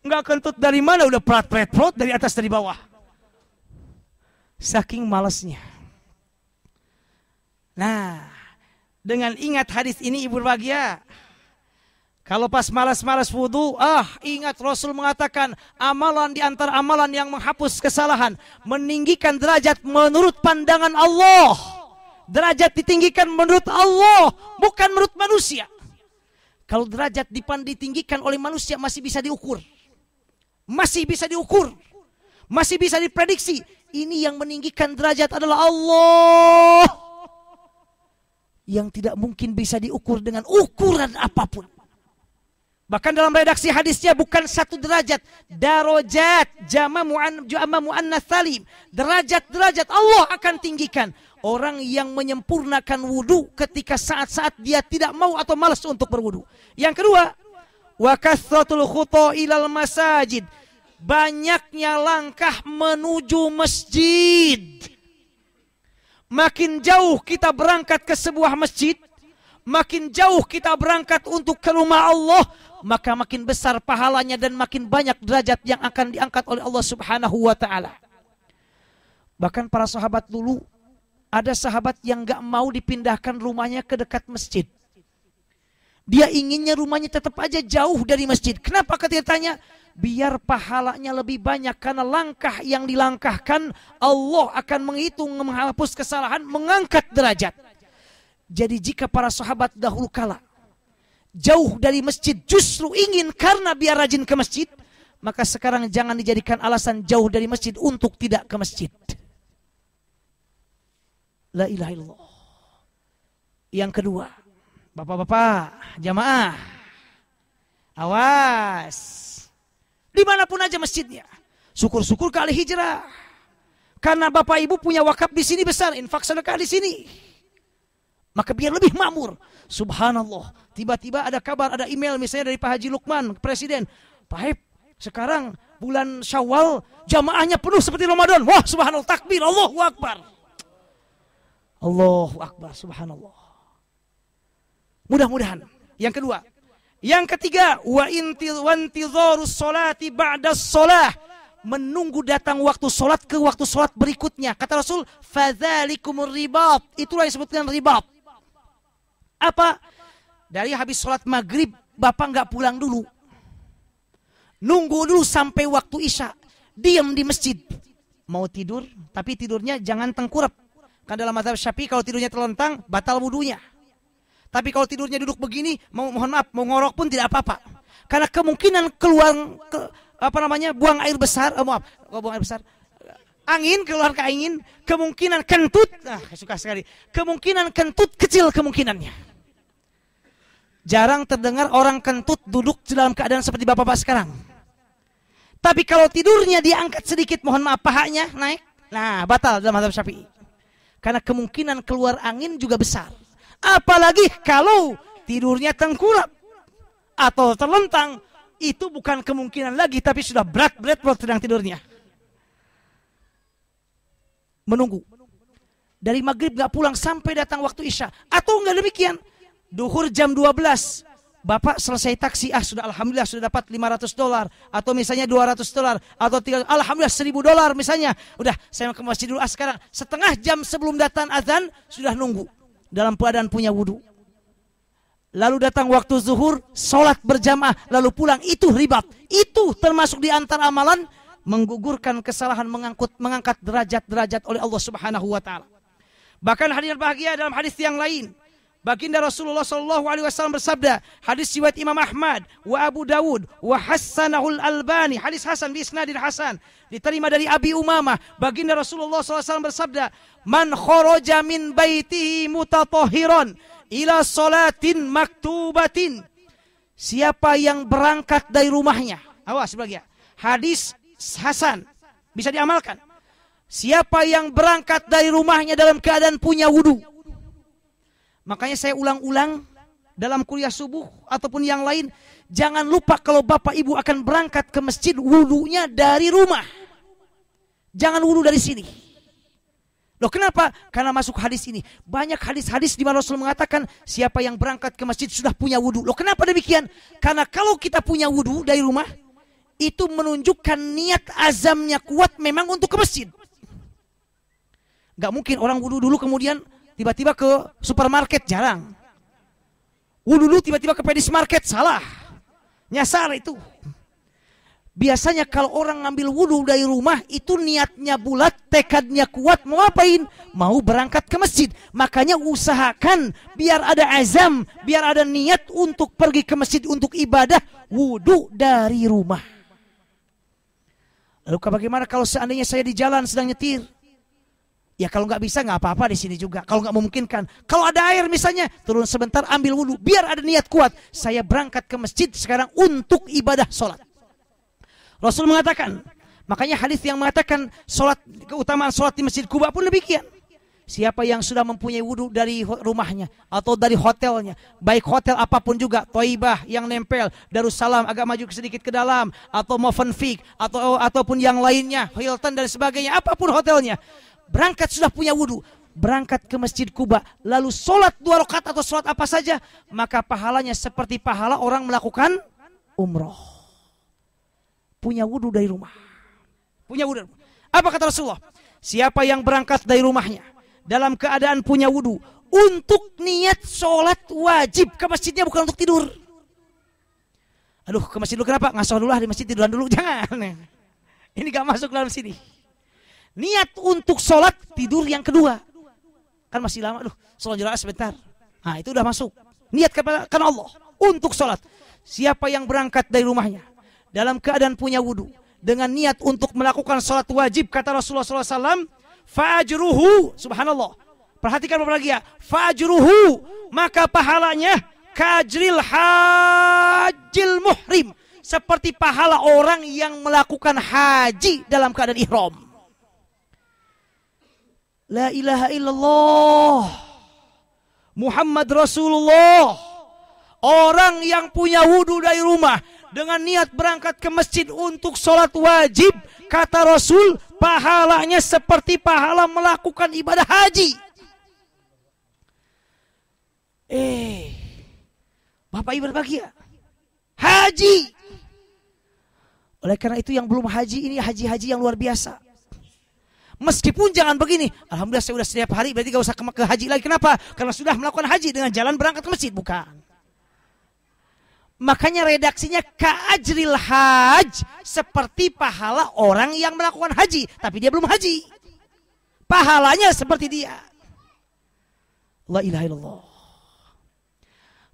nggak kentut dari mana, udah perut dari atas dari bawah. Saking malasnya. Nah, dengan ingat hadis ini ibu berbahagia. Kalau pas malas-malas wudu, ingat Rasul mengatakan amalan di antara amalan yang menghapus kesalahan, meninggikan derajat menurut pandangan Allah. Derajat ditinggikan menurut Allah, bukan menurut manusia. Kalau derajat ditinggikan oleh manusia masih bisa diukur. Masih bisa diukur. Masih bisa diprediksi. Ini yang meninggikan derajat adalah Allah. Yang tidak mungkin bisa diukur dengan ukuran apapun. Bahkan dalam redaksi hadisnya bukan 1 derajat, darajat, jama muannats salim. Derajat-derajat Allah akan tinggikan orang yang menyempurnakan wudu ketika saat-saat dia tidak mau atau malas untuk berwudu. Yang kedua, wa kathratul khuta ilal masajid, banyaknya langkah menuju masjid. Makin jauh kita berangkat ke sebuah masjid, makin jauh kita berangkat untuk ke rumah Allah, maka makin besar pahalanya dan makin banyak derajat yang akan diangkat oleh Allah Subhanahu wa ta'ala. Bahkan para sahabat dulu, ada sahabat yang gak mau dipindahkan rumahnya ke dekat masjid. Dia inginnya rumahnya tetap aja jauh dari masjid. Kenapa? Ketika tanya, biar pahalanya lebih banyak, karena langkah yang dilangkahkan Allah akan menghitung, menghapus kesalahan, mengangkat derajat. Jadi jika para sahabat dahulu kala jauh dari masjid justru ingin karena biar rajin ke masjid, maka sekarang jangan dijadikan alasan jauh dari masjid untuk tidak ke masjid. La ilaha illallah. Yang kedua, bapak-bapak, jamaah, awas. Dimanapun aja masjidnya, syukur-syukur kali hijrah. Karena bapak ibu punya wakaf di sini besar, infak sedekah di sini. Maka biar lebih makmur. Subhanallah. Tiba-tiba ada kabar, ada email misalnya dari Pak Haji Lukman, Presiden. Pak Heb, sekarang bulan Syawal jamaahnya penuh seperti Ramadan. Wah, subhanallah, takbir, Allahu Akbar. Allahu Akbar, subhanallah. Mudah-mudahan Yang kedua. Yang ketiga, wa intidharus sholati ba'da shalah, menunggu datang waktu sholat ke waktu sholat berikutnya. Kata Rasul, fadzalikumur ribat, itulah yang disebutkan ribat. Apa? Dari habis sholat maghrib, bapak nggak pulang dulu, nunggu dulu sampai waktu isya, diam di masjid, mau tidur, tapi tidurnya jangan tengkurap. Kan dalam mazhab Syafi'i kalau tidurnya terlentang, batal wudunya. Tapi kalau tidurnya duduk begini, mohon maaf, mau ngorok pun tidak apa-apa. Karena kemungkinan keluar buang air besar, buang air besar, angin, keluar ke angin, kemungkinan kentut, suka sekali. Kemungkinan kentut kecil kemungkinannya. Jarang terdengar orang kentut duduk dalam keadaan seperti bapak-bapak sekarang. Tapi kalau tidurnya diangkat sedikit, mohon maaf, pahanya naik, nah batal dalam mazhab Syafi'i. Karena kemungkinan keluar angin juga besar. Apalagi kalau tidurnya tengkurap atau terlentang, itu bukan kemungkinan lagi, tapi sudah berat sedang tidurnya. Menunggu. Dari maghrib gak pulang sampai datang waktu isya. Atau enggak demikian, duhur jam 12, bapak selesai taksi, sudah alhamdulillah sudah dapat $500, atau misalnya $200, atau alhamdulillah $1.000 misalnya. Udah, saya ke masjid dulu sekarang. Setengah jam sebelum datang azan sudah nunggu dalam keadaan punya wudu. Lalu datang waktu zuhur, sholat berjamaah, lalu pulang, itu ribat. Itu termasuk di antara amalan menggugurkan kesalahan, mengangkat derajat-derajat oleh Allah Subhanahu wa taala. Bahkan hadirin bahagia, dalam hadis yang lain, baginda Rasulullah SAW bersabda, hadis riwayat Imam Ahmad wa Abu Dawud wa Hassanahul Albani, hadis hasan bi isnadin hasan, diterima dari Abi Umamah, baginda Rasulullah SAW bersabda, man kharaja min baitihi mutatahhiran ila salatin maktubatin, siapa yang berangkat dari rumahnya, awas bahagia, hadis hasan, bisa diamalkan, siapa yang berangkat dari rumahnya dalam keadaan punya wudu. Makanya saya ulang-ulang dalam kuliah subuh ataupun yang lain, jangan lupa kalau bapak ibu akan berangkat ke masjid, wudunya dari rumah. Jangan wudu dari sini. Loh kenapa? Karena masuk hadis ini. Banyak hadis-hadis di mana Rasul mengatakan siapa yang berangkat ke masjid sudah punya wudu. Loh kenapa demikian? Karena kalau kita punya wudu dari rumah, itu menunjukkan niat azamnya kuat memang untuk ke masjid. Gak mungkin orang wudu dulu kemudian tiba-tiba ke supermarket, jarang. Wudu dulu tiba-tiba ke pedis market, salah. Nyasar itu. Biasanya kalau orang ngambil wudu dari rumah, itu niatnya bulat, tekadnya kuat, mau apain? Mau berangkat ke masjid. Makanya usahakan biar ada azam, biar ada niat untuk pergi ke masjid untuk ibadah, wudu dari rumah. Lalu bagaimana kalau seandainya saya di jalan sedang nyetir? Ya kalau nggak bisa nggak apa-apa di sini juga. Kalau nggak memungkinkan, kalau ada air misalnya, turun sebentar ambil wudu. Biar ada niat kuat. Saya berangkat ke masjid sekarang untuk ibadah sholat. Rasul mengatakan, makanya hadis yang mengatakan sholat, keutamaan sholat di Masjid Quba pun demikian. Siapa yang sudah mempunyai wudu dari rumahnya atau dari hotelnya, baik hotel apapun juga, Thaibah yang nempel, Darussalam agak maju sedikit ke dalam, atau Movenpick ataupun yang lainnya, Hilton dan sebagainya, apapun hotelnya, berangkat sudah punya wudu, berangkat ke Masjid Quba, lalu sholat 2 rakaat atau sholat apa saja, maka pahalanya seperti pahala orang melakukan umroh. Punya wudu dari rumah. Punya wudu. Apa kata Rasulullah? Siapa yang berangkat dari rumahnya dalam keadaan punya wudu untuk niat sholat wajib, ke masjidnya bukan untuk tidur. Aduh, ke masjid dulu kenapa? Ngasoh dulu di masjid, tiduran dulu. Jangan. Ini gak masuk dalam sini. Niat untuk sholat, tidur yang kedua. Kan masih lama, sholat jeraah sebentar. Nah itu udah masuk. Niat karena Allah untuk sholat. Siapa yang berangkat dari rumahnya dalam keadaan punya wudu dengan niat untuk melakukan sholat wajib, kata Rasulullah SAW, fa'ajruhu, subhanallah, perhatikan bahagia, fa'ajruhu, maka pahalanya kajril hajil muhrim, seperti pahala orang yang melakukan haji dalam keadaan ihram. La ilaha illallah Muhammad Rasulullah. Orang yang punya wudu dari rumah dengan niat berangkat ke masjid untuk sholat wajib, kata Rasul, pahalanya seperti pahala melakukan ibadah haji. Bapak Ibu berbahagia. Haji. Oleh karena itu yang belum haji ini haji-haji yang luar biasa. Meskipun jangan begini, alhamdulillah saya sudah setiap hari berarti gak usah ke haji lagi. Kenapa? Karena sudah melakukan haji dengan jalan berangkat ke masjid. Bukan. Makanya redaksinya ka'ajril haj, seperti pahala orang yang melakukan haji tapi dia belum haji. Pahalanya seperti dia. La ilaha illallah.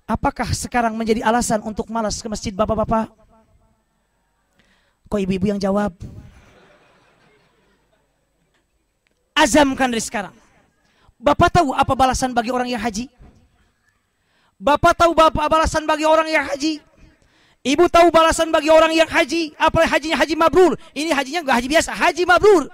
Apakah sekarang menjadi alasan untuk malas ke masjid bapak-bapak? Kok ibu-ibu yang jawab? Azamkan dari sekarang. Bapak tahu apa balasan bagi orang yang haji? Bapak tahu bapak balasan bagi orang yang haji? Ibu tahu balasan bagi orang yang haji? Apa hajinya haji mabrur? Ini hajinya enggak haji biasa, haji mabrur.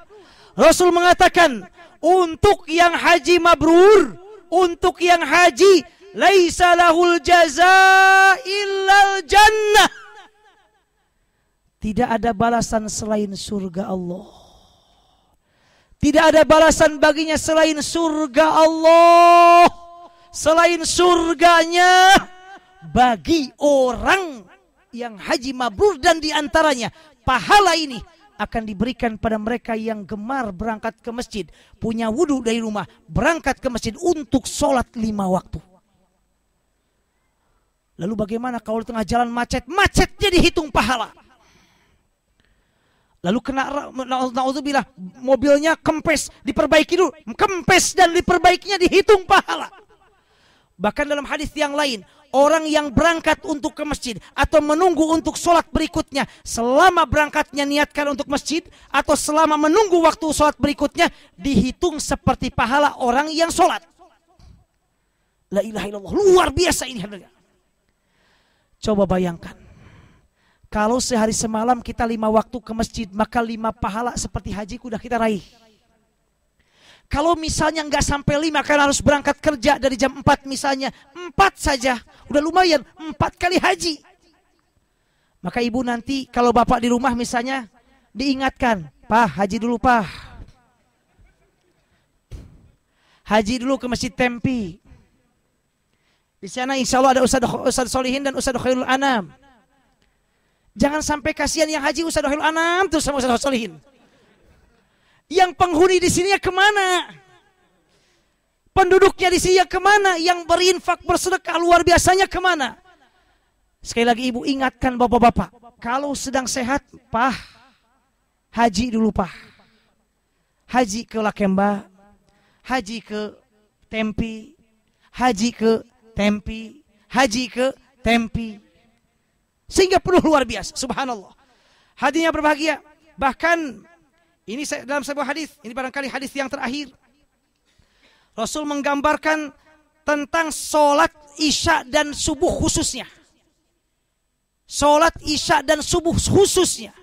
Rasul mengatakan, untuk yang haji mabrur, untuk yang haji, laisa lahul jazaa illal jannah. Tidak ada balasan selain surga Allah. Tidak ada balasan baginya selain surga Allah. Selain surganya bagi orang yang haji mabrur, dan diantaranya pahala ini akan diberikan pada mereka yang gemar berangkat ke masjid, punya wudhu dari rumah, berangkat ke masjid untuk sholat 5 waktu. Lalu bagaimana kalau di tengah jalan macet? Macetnya dihitung pahala. Lalu kena na'udzubillah, mobilnya kempes, diperbaiki dulu, kempes dan diperbaikinya dihitung pahala. Bahkan dalam hadis yang lain, orang yang berangkat untuk ke masjid atau menunggu untuk sholat berikutnya, selama berangkatnya niatkan untuk masjid atau selama menunggu waktu sholat berikutnya, dihitung seperti pahala orang yang sholat. La ilaha illallah, luar biasa ini. Coba bayangkan, kalau sehari semalam kita 5 waktu ke masjid, maka 5 pahala seperti haji sudah kita raih. Kalau misalnya nggak sampai 5 karena harus berangkat kerja dari jam 4 misalnya, 4 saja udah lumayan, 4 kali haji. Maka ibu nanti kalau bapak di rumah misalnya diingatkan, Pak haji dulu Pak, haji dulu ke Masjid Tempi. Di sana insya Allah ada Ustadz Solihin dan Ustadz Khairul Anam. Jangan sampai kasihan yang haji Ustadz Khairul Anam terus sama Ustadz Solihin. Yang penghuni di sini ya kemana? Penduduknya di sini ya kemana? Yang berinfak bersedekah luar biasanya kemana? Sekali lagi ibu ingatkan bapak-bapak, kalau sedang sehat, Pak, haji dulu Pak. Haji ke Lakemba, haji ke Tempi, haji ke Tempi, haji ke Tempi. Sehingga penuh luar biasa, subhanallah. Hadinya berbahagia. Bahkan ini dalam sebuah hadis, ini barangkali hadis yang terakhir. Rasul menggambarkan tentang sholat isya dan subuh khususnya. Sholat isya dan subuh khususnya.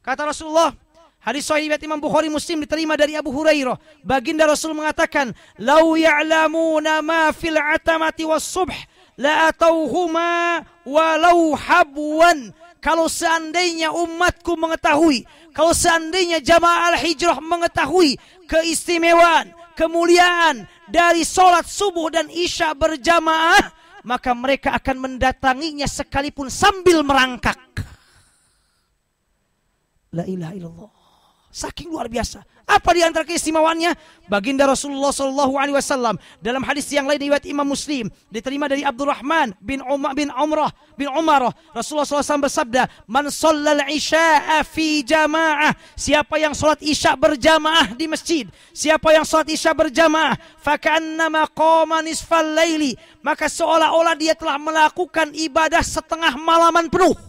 Kata Rasulullah, hadis sahih riwayat Imam Bukhari Muslim diterima dari Abu Hurairah. Baginda Rasul mengatakan, "Lau ya'lamuna ma fil atamati was subh la atauhuma walau habwan." Kalau seandainya umatku mengetahui, kalau seandainya jamaah al-hijrah mengetahui keistimewaan, kemuliaan dari sholat subuh dan isya berjamaah, maka mereka akan mendatanginya sekalipun sambil merangkak. La ilaha illallah. Saking luar biasa. Apa di antara keistimewaannya? Baginda Rasulullah SAW dalam hadis yang lain riwayat Imam Muslim diterima dari Abdurrahman bin Umar. Rasulullah SAW bersabda, "Man shallal isya'a fi jamaah." Siapa yang salat isya berjamaah di masjid, siapa yang salat isya berjamaah, faka'annama qama nisfal laili, maka seolah-olah dia telah melakukan ibadah setengah malaman penuh.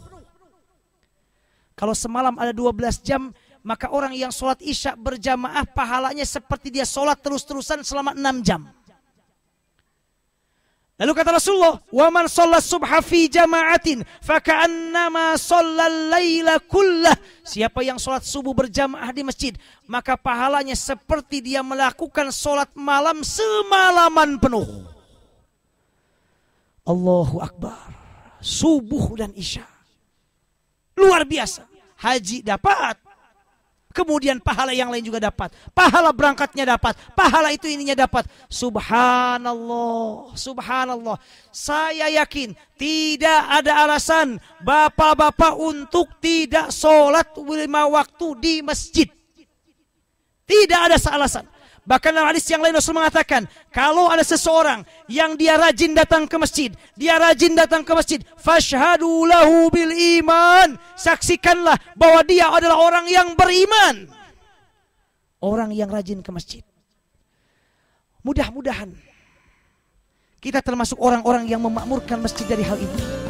Kalau semalam ada 12 jam, maka orang yang sholat isya berjamaah pahalanya seperti dia sholat terus-terusan selama 6 jam. Lalu kata Rasulullah, "Wa man shalla subha fi jama'atin faka'annama shallal laila kullah." Siapa yang sholat subuh berjamaah di masjid, maka pahalanya seperti dia melakukan sholat malam semalaman penuh. Allahu Akbar. Subuh dan isya. Luar biasa. Haji dapat, Kemudian pahala yang lain juga dapat. Pahala berangkatnya dapat. Pahala itu ininya dapat. Subhanallah. Subhanallah. Saya yakin tidak ada alasan bapak-bapak untuk tidak sholat 5 waktu di masjid. Tidak ada alasan. Bahkan dalam hadis yang lain Rasul mengatakan, kalau ada seseorang yang dia rajin datang ke masjid, fashhadu lahu bil iman, saksikanlah bahwa dia adalah orang yang beriman. Orang yang rajin ke masjid. Mudah-mudahan kita termasuk orang-orang yang memakmurkan masjid dari hal ini.